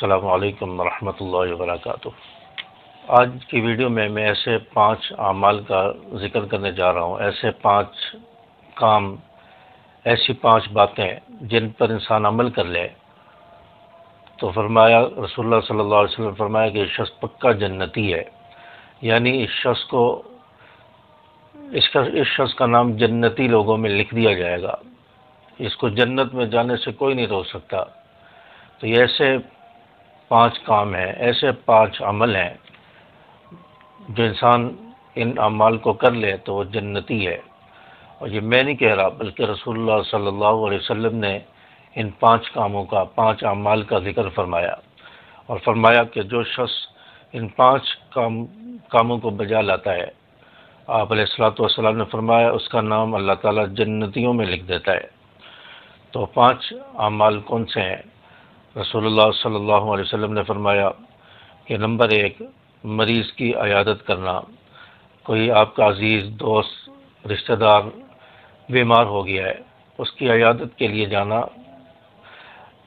السلام علیکم ورحمۃ اللہ وبرکاتہ۔ آج کی ویڈیو میں ایسے 5 اعمال کا ذکر کرنے جا رہا ہوں، ایسے 5 کام، ایسی 5 باتیں جن پر انسان عمل کر لے تو فرمایا، رسول اللہ صلی اللہ علیہ وسلم فرمایا کہ یہ شخص پکا جنتی ہے، یعنی اس شخص کا نام جنتی لوگوں میں لکھ دیا جائے گا، اس کو جنت میں جانے سے کوئی نہیں روک سکتا۔ تو یہ ایسے 5 کام ہیں، ایسے 5 عمل ہیں جو انسان ان اعمال کو کر لے تو وہ جنتی ہے۔ اور یہ میں نہیں کہہ رہا بلکہ رسول اللہ صلی اللہ علیہ وسلم نے ان 5 کاموں کا، 5 اعمال کا ذکر فرمایا، اور فرمایا کہ جو شخص ان 5 کاموں کو بجا لاتا ہے، آپ علیہ الصلوۃ والسلام نے فرمایا اس کا نام اللہ تعالیٰ جنتیوں میں لکھ دیتا ہے۔ تو 5 اعمال کون سے ہیں؟ رسول اللہ صلی اللہ علیہ وسلم نے فرمایا کہ نمبر 1، مریض کی عیادت کرنا۔ کوئی آپ کا عزیز، دوست، رشتہ دار بیمار ہو گیا ہے، اس کی عیادت کے لیے جانا۔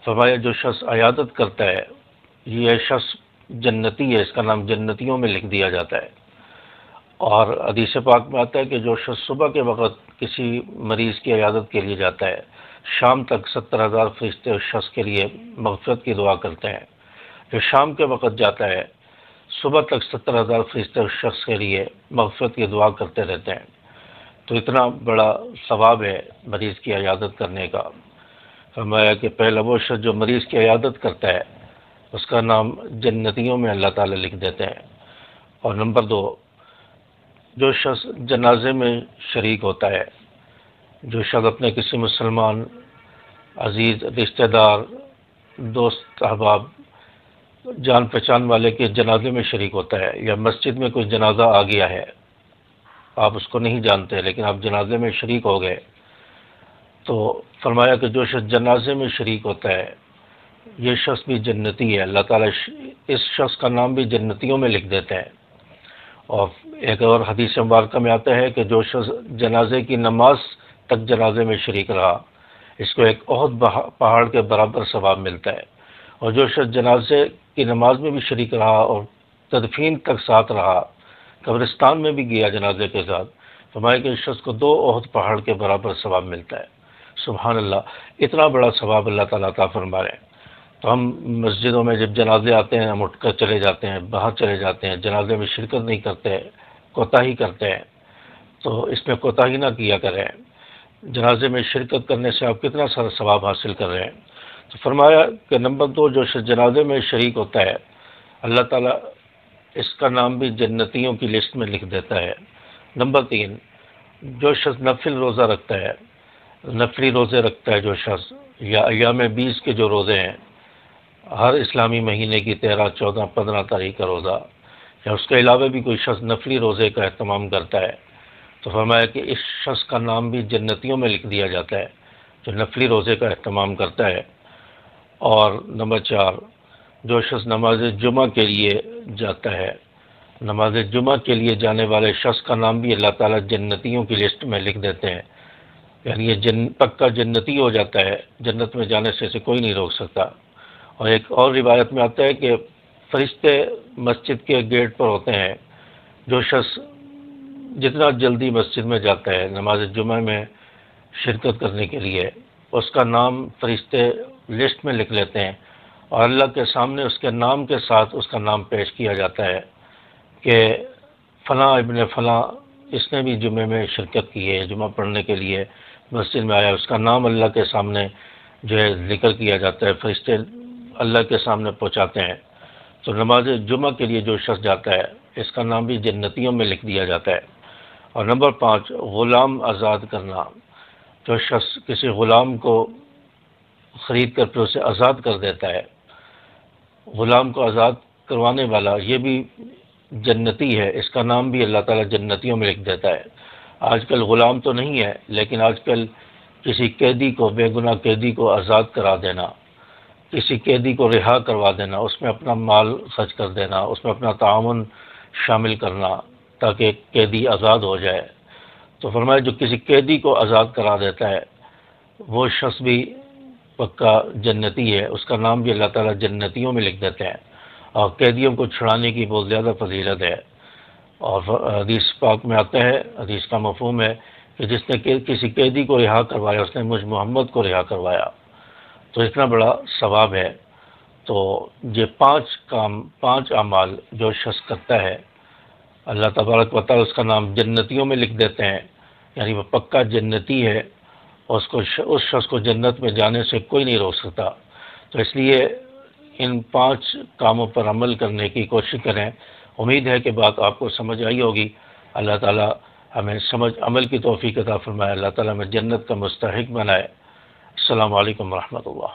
فرمایا جو شخص عیادت کرتا ہے یہ شخص جنتی ہے، اس کا نام جنتیوں میں لکھ دیا جاتا ہے۔ اور حدیث پاک میں آتا ہے کہ جو شخص صبح کے وقت کسی مریض کی عیادت کے لیے جاتا ہے، شام تک 70,000 فرشتے اس شخص کے لیے مغفرت کی دعا کرتے ہیں۔ جو شام کے وقت جاتا ہے، صبح تک 70,000 فرشتے اس شخص کے لیے مغفرت کی دعا کرتے رہتے ہیں۔ تو اتنا بڑا ثواب ہے مریض کی عیادت کرنے کا۔ فرمایا کہ پہلا وہ شخص جو مریض کی عیادت کرتا ہے اس کا نام جنتیوں میں اللہ تعالیٰ لکھ دیتے ہیں۔ اور نمبر 2، جو شخص جنازے میں شریک ہوتا ہے، جو شخص اپنے کسی مسلمان عزیز، رشتہ دار، دوست، احباب، جان پہچان والے کے جنازے میں شریک ہوتا ہے، یا مسجد میں کوئی جنازہ آ گیا ہے، آپ اس کو نہیں جانتے لیکن آپ جنازے میں شریک ہو گئے، تو فرمایا کہ جو شخص جنازے میں شریک ہوتا ہے یہ شخص بھی جنتی ہے، اللہ تعالیٰ اس شخص کا نام بھی جنتیوں میں لکھ دیتے ہیں۔ اور ایک اور حدیث مبارکہ میں آتا ہے کہ جو شخص جنازے کی نماز تک جنازے میں شریک رہا، اس کو ایک احد پہاڑ کے برابر ثواب ملتا ہے۔ اور جو شخص جنازے کی نماز میں بھی شریک رہا اور تدفین تک ساتھ رہا، قبرستان میں بھی گیا جنازے کے ساتھ، فرمایا کہ اس شخص کو 2 احد پہاڑ کے برابر ثواب ملتا ہے۔ سبحان اللہ، اتنا بڑا ثواب اللہ تعالیٰ عطا فرما رہے ہیں۔ تو ہم مسجدوں میں جب جنازے آتے ہیں ہم اٹھ کر چلے جاتے ہیں، باہر چلے جاتے ہیں، جنازے میں شرکت نہیں کرتے، کوتاہی کرتے ہیں۔ تو اس میں کوتاہی نہ کیا کریں، جنازے میں شرکت کرنے سے آپ کتنا سارا ثواب حاصل کر رہے ہیں۔ تو فرمایا کہ نمبر 2، جو شخص جنازے میں شریک ہوتا ہے اللہ تعالیٰ اس کا نام بھی جنتیوں کی لسٹ میں لکھ دیتا ہے۔ نمبر 3، جو شخص نفل روزہ رکھتا ہے، نفلی روزے رکھتا ہے جو شخص، یا ایام 20 کے جو روزے ہیں، ہر اسلامی مہینے کی 13، 14، 15 تاریخ کا روزہ، یا اس کے علاوہ بھی کوئی شخص نفلی روزے کا اہتمام کرتا ہے، تو فرمایا کہ اس شخص کا نام بھی جنتیوں میں لکھ دیا جاتا ہے جو نفلی روزے کا اہتمام کرتا ہے۔ اور نمبر 4، جو شخص نماز جمعہ کے لیے جاتا ہے، نماز جمعہ کے لیے جانے والے شخص کا نام بھی اللہ تعالیٰ جنتیوں کی لسٹ میں لکھ دیتے ہیں، یعنی یہ پکا جنتی ہو جاتا ہے، جنت میں جانے سے اسے کوئی نہیں روک سکتا۔ اور ایک اور روایت میں آتا ہے کہ فرشتے مسجد کے گیٹ پر ہوتے ہیں، جو شخص جتنا جلدی مسجد میں جاتا ہے نماز جمعہ میں شرکت کرنے کے لیے، اس کا نام فرشتے لسٹ میں لکھ لیتے ہیں، اور اللہ کے سامنے اس کے نام کے ساتھ اس کا نام پیش کیا جاتا ہے کہ فلاں ابن فلاں، اس نے بھی جمعے میں شرکت کی ہے، جمعہ پڑھنے کے لیے مسجد میں آیا، اس کا نام اللہ کے سامنے جو ہے ذکر کیا جاتا ہے، فرشتے اللہ کے سامنے پہنچاتے ہیں۔ تو نماز جمعہ کے لیے جو شخص جاتا ہے اس کا نام بھی جنتیوں میں لکھ دیا جاتا ہے۔ اور نمبر 5، غلام آزاد کرنا۔ جو شخص کسی غلام کو خرید کر پھر اسے آزاد کر دیتا ہے، غلام کو آزاد کروانے والا یہ بھی جنتی ہے، اس کا نام بھی اللہ تعالیٰ جنتیوں میں لکھ دیتا ہے۔ آج کل غلام تو نہیں ہے لیکن آج کل کسی قیدی کو، بے گناہ قیدی کو آزاد کرا دینا، کسی قیدی کو رہا کروا دینا، اس میں اپنا مال خرچ کر دینا، اس میں اپنا تعاون شامل کرنا تاکہ قیدی آزاد ہو جائے۔ تو فرمایا جو کسی قیدی کو آزاد کرا دیتا ہے وہ شخص بھی پکا جنتی ہے، اس کا نام بھی اللہ تعالیٰ جنتیوں میں لکھ دیتے ہیں، اور قیدیوں کو چھڑانے کی بہت زیادہ فضیلت ہے۔ اور حدیث پاک میں آتا ہے، حدیث کا مفہوم ہے کہ جس نے کسی قیدی کو رہا کروایا، اس نے مجھ محمد کو رہا کروایا، تو اتنا بڑا ثواب ہے۔ تو یہ 5 اعمال جو شخص کرتا ہے، اللہ تبارک و تعالیٰ اس کا نام جنتیوں میں لکھ دیتے ہیں، یعنی وہ پکا جنتی ہے، اور اس شخص کو جنت میں جانے سے کوئی نہیں روک سکتا۔ تو اس لیے ان 5 کاموں پر عمل کرنے کی کوشش کریں۔ امید ہے کہ بات آپ کو سمجھ آئی ہوگی۔ اللہ تعالیٰ ہمیں عمل کی توفیق عطا فرمائے، اللہ تعالیٰ ہمیں جنت کا مستحق بنائے۔ السلام علیکم ورحمۃ اللہ۔